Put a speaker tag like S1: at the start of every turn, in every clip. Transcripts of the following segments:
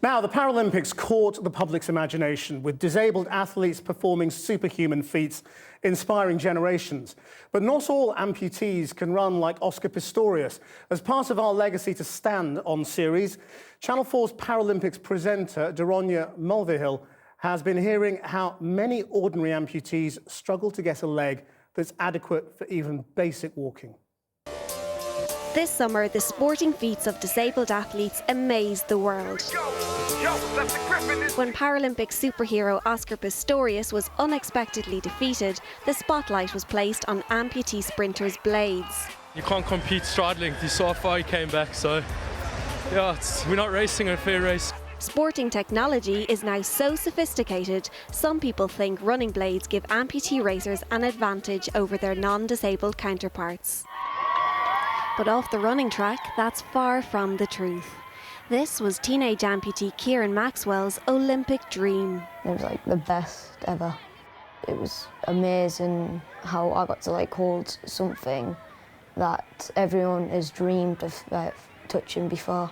S1: Now, the Paralympics caught the public's imagination, with disabled athletes performing superhuman feats, inspiring generations. But not all amputees can run like Oscar Pistorius. As part of our Legacy to Stand on series, Channel 4's Paralympics presenter, Daraine Mulvihill, has been hearing how many ordinary amputees struggle to get a leg that's adequate for even basic walking.
S2: This summer, the sporting feats of disabled athletes amazed the world. When Paralympic superhero Oscar Pistorius was unexpectedly defeated, the spotlight was placed on amputee sprinters' blades.
S3: You can't compete straddling. You saw how far he came back, so yeah, we're not racing a fair race.
S2: Sporting technology is now so sophisticated, some people think running blades give amputee racers an advantage over their non-disabled counterparts. But off the running track, that's far from the truth. This was teenage amputee Kieran Maxwell's Olympic dream.
S4: It was like the best ever. It was amazing how I got to hold something that everyone has dreamed of touching before.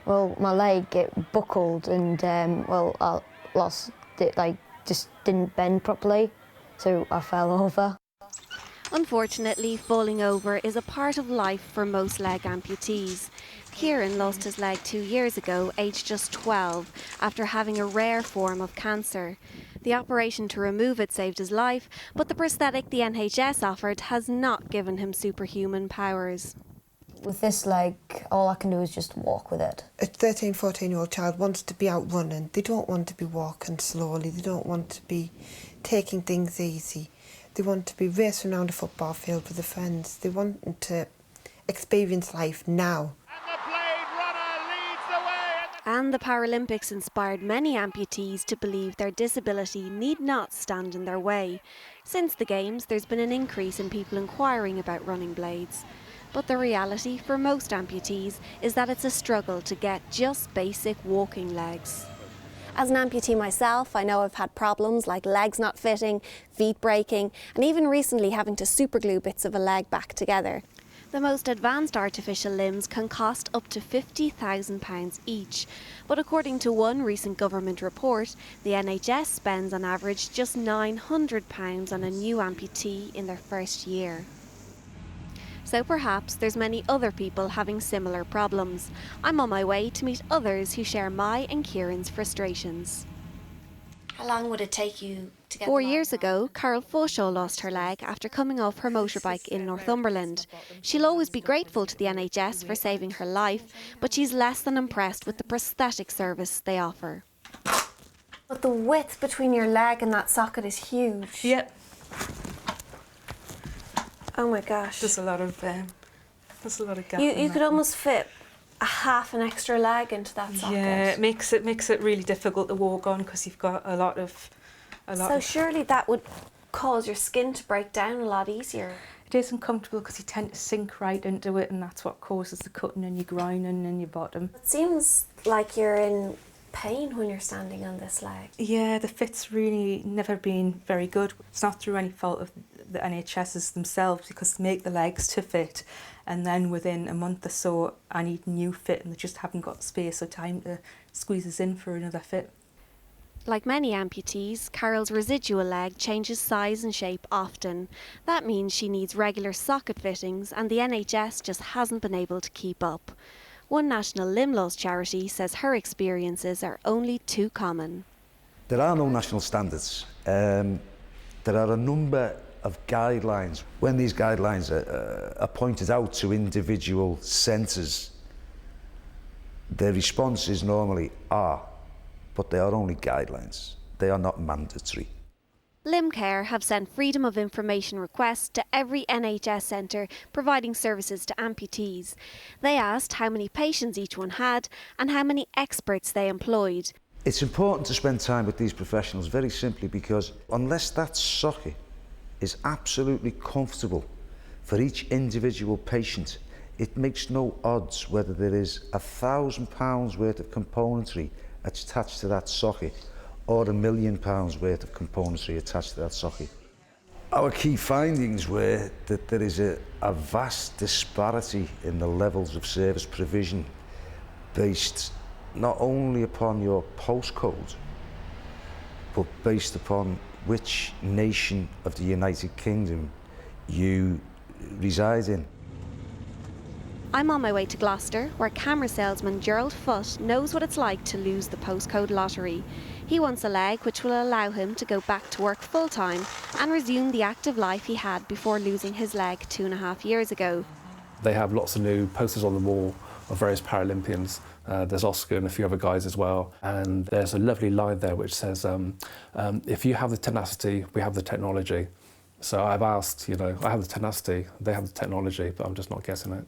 S4: Well, my leg buckled and I lost it, just didn't bend properly, so I fell over.
S2: Unfortunately, falling over is a part of life for most leg amputees. Kieran lost his leg 2 years ago, aged just 12, after having a rare form of cancer. The operation to remove it saved his life, but the prosthetic the NHS offered has not given him superhuman powers.
S4: With this leg, all I can do is just walk with it.
S5: A 13, 14-year-old child wants to be out running. They don't want to be walking slowly. They don't want to be taking things easy. They want to be racing around a football field with their friends. They want to experience life now.
S6: And the Bladerunner leads the way.
S2: And the Paralympics inspired many amputees to believe their disability need not stand in their way. Since the Games, there's been an increase in people inquiring about running blades. But the reality for most amputees is that it's a struggle to get just basic walking legs.
S7: As an amputee myself, I know I've had problems like legs not fitting, feet breaking, and even recently having to superglue bits of a leg back together.
S2: The most advanced artificial limbs can cost up to £50,000 each. But according to one recent government report, the NHS spends on average just £900 on a new amputee in their first year. So perhaps there's many other people having similar problems. I'm on my way to meet others who share my and Kieran's frustrations.
S7: How long would it take you to get
S2: 4 years ago, Carol Fawshaw lost her leg after coming off her motorbike in Northumberland. She'll always be grateful to the NHS for saving her life, but she's less than impressed with the prosthetic service they offer.
S7: But the width between your leg and that socket is huge.
S8: Yep.
S7: Oh my gosh.
S8: There's a lot of gap.
S7: You could almost fit a half an extra leg into that socket.
S8: Yeah, it makes it really difficult to walk on because you've got a lot of.
S7: So surely that would cause your skin to break down a lot easier.
S8: It is uncomfortable because you tend to sink right into it, and that's what causes the cutting in your groin and in your bottom.
S7: It seems like you're in pain when you're standing on this leg.
S8: Yeah, the fit's really never been very good. It's not through any fault of the NHS's themselves, because they make the legs to fit, and then within a month or so I need a new fit and they just haven't got space or time to squeeze us in for another fit.
S2: Like many amputees, Carol's residual leg changes size and shape often. That means she needs regular socket fittings, and the NHS just hasn't been able to keep up. One national limb loss charity says her experiences are only too common.
S9: There are no national standards. There are a number of guidelines. When these guidelines are pointed out to individual centres, their response is normally but they are only guidelines. They are not mandatory.
S2: Limcare have sent freedom of information requests to every NHS centre providing services to amputees. They asked how many patients each one had and how many experts they employed.
S9: It's important to spend time with these professionals very simply because unless that socket is absolutely comfortable for each individual patient, it makes no odds whether there is £1,000 worth of componentry attached to that socket or £1 million worth of componentry attached to that socket. Our key findings were that there is a vast disparity in the levels of service provision based not only upon your postcode, but based upon which nation of the United Kingdom you reside in.
S2: I'm on my way to Gloucester, where camera salesman Gerald Foote knows what it's like to lose the postcode lottery. He wants a leg which will allow him to go back to work full-time and resume the active life he had before losing his leg 2.5 years ago.
S10: They have lots of new posters on the wall of various Paralympians. There's Oscar and a few other guys as well. And there's a lovely line there which says, if you have the tenacity, we have the technology. So I've asked, I have the tenacity, they have the technology, but I'm just not getting it.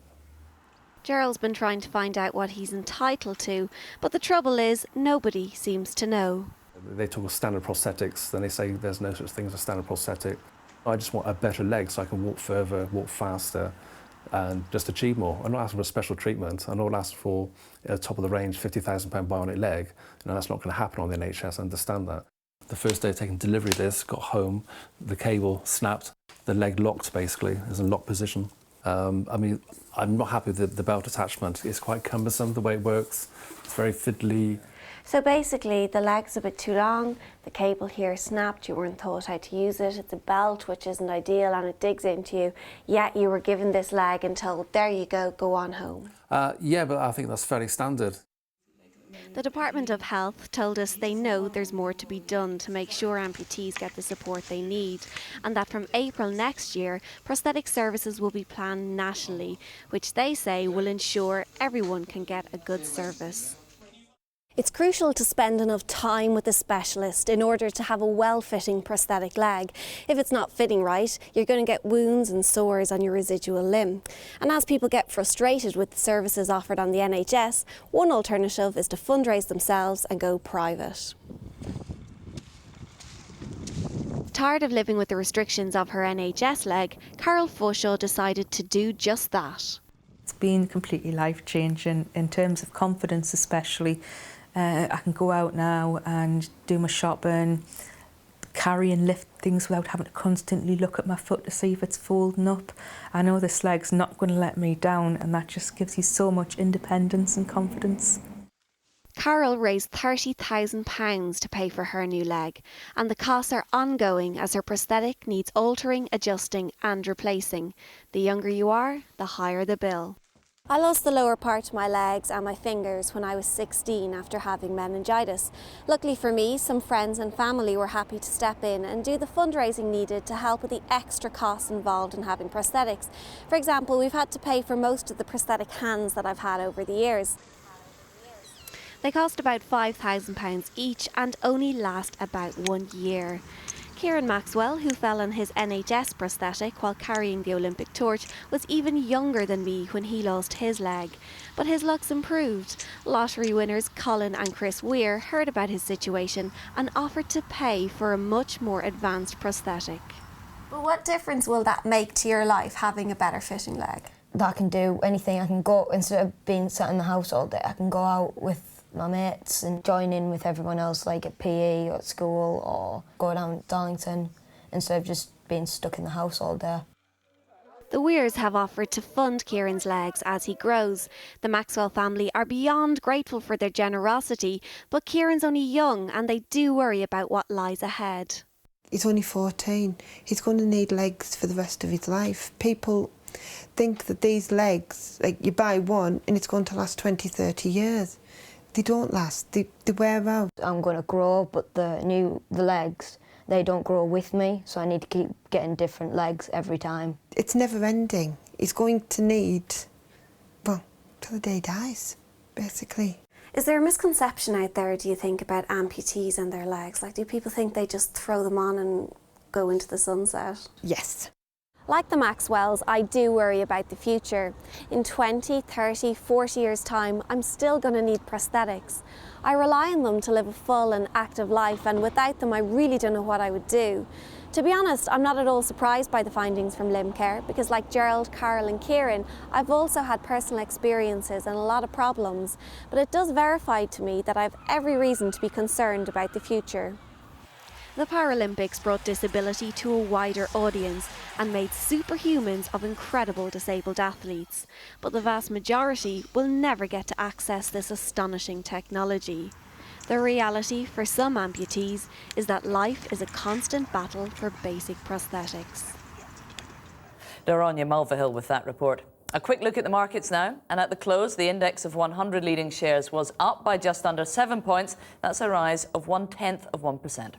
S2: Gerald's been trying to find out what he's entitled to, but the trouble is nobody seems to know.
S10: They talk of standard prosthetics, then they say there's no such thing as a standard prosthetic. I just want a better leg so I can walk further, walk faster, and just achieve more. I'm not asking for special treatment. I'm not asking for a top-of-the-range £50,000 bionic leg. That's not going to happen on the NHS, I understand that. The first day of taking delivery of this, got home, the cable snapped, the leg locked basically, is in lock position. I'm not happy with the belt attachment. It's quite cumbersome the way it works. It's very fiddly.
S7: So basically the leg's a bit too long, the cable here snapped, you weren't taught how to use it, it's a belt which isn't ideal and it digs into you, yet you were given this leg and told, there you go on home.
S10: Yeah, but I think that's fairly standard.
S2: The Department of Health told us they know there's more to be done to make sure amputees get the support they need, and that from April next year, prosthetic services will be planned nationally, which they say will ensure everyone can get a good service.
S7: It's crucial to spend enough time with a specialist in order to have a well-fitting prosthetic leg. If it's not fitting right, you're going to get wounds and sores on your residual limb. And as people get frustrated with the services offered on the NHS, one alternative is to fundraise themselves and go private.
S2: Tired of living with the restrictions of her NHS leg, Carol Fushaw decided to do just that.
S8: It's been completely life-changing in terms of confidence especially. I can go out now and do my shopping, carry and lift things without having to constantly look at my foot to see if it's folding up. I know this leg's not going to let me down, and that just gives you so much independence and confidence.
S2: Carol raised £30,000 to pay for her new leg, and the costs are ongoing as her prosthetic needs altering, adjusting and replacing. The younger you are, the higher the bill.
S7: I lost the lower part of my legs and my fingers when I was 16 after having meningitis. Luckily for me, some friends and family were happy to step in and do the fundraising needed to help with the extra costs involved in having prosthetics. For example, we've had to pay for most of the prosthetic hands that I've had over the years.
S2: They cost about £5,000 each and only last about 1 year. Kieran Maxwell, who fell on his NHS prosthetic while carrying the Olympic torch, was even younger than me when he lost his leg. But his luck's improved. Lottery winners Colin and Chris Weir heard about his situation and offered to pay for a much more advanced prosthetic.
S7: But what difference will that make to your life, having a better fitting leg?
S4: That I can do anything. I can go, instead of being sat in the house all day, I can go out with my mates and join in with everyone else, like at PE or at school, or go down to Darlington instead of just being stuck in the house all day.
S2: The Weirs have offered to fund Kieran's legs as he grows. The Maxwell family are beyond grateful for their generosity, but Kieran's only young and they do worry about what lies ahead.
S5: He's only 14. He's going to need legs for the rest of his life. People think that these legs, like you buy one and it's going to last 20, 30 years. They don't last, they wear out.
S4: I'm going to grow, but the legs, they don't grow with me, so I need to keep getting different legs every time.
S5: It's never ending. He's going to need, well, till the day he dies, basically.
S7: Is there a misconception out there, do you think, about amputees and their legs? Like, do people think they just throw them on and go into the sunset?
S5: Yes.
S7: Like the Maxwells, I do worry about the future. In 20, 30, 40 years' time, I'm still going to need prosthetics. I rely on them to live a full and active life, and without them, I really don't know what I would do. To be honest, I'm not at all surprised by the findings from Limb Care, because like Gerald, Carol and Kieran, I've also had personal experiences and a lot of problems, but it does verify to me that I have every reason to be concerned about the future.
S2: The Paralympics brought disability to a wider audience and made superhumans of incredible disabled athletes. But the vast majority will never get to access this astonishing technology. The reality for some amputees is that life is a constant battle for basic prosthetics.
S11: Daraine Mulvihill with that report. A quick look at the markets now, and at the close the index of 100 leading shares was up by just under 7 points. That's a rise of 0.1%.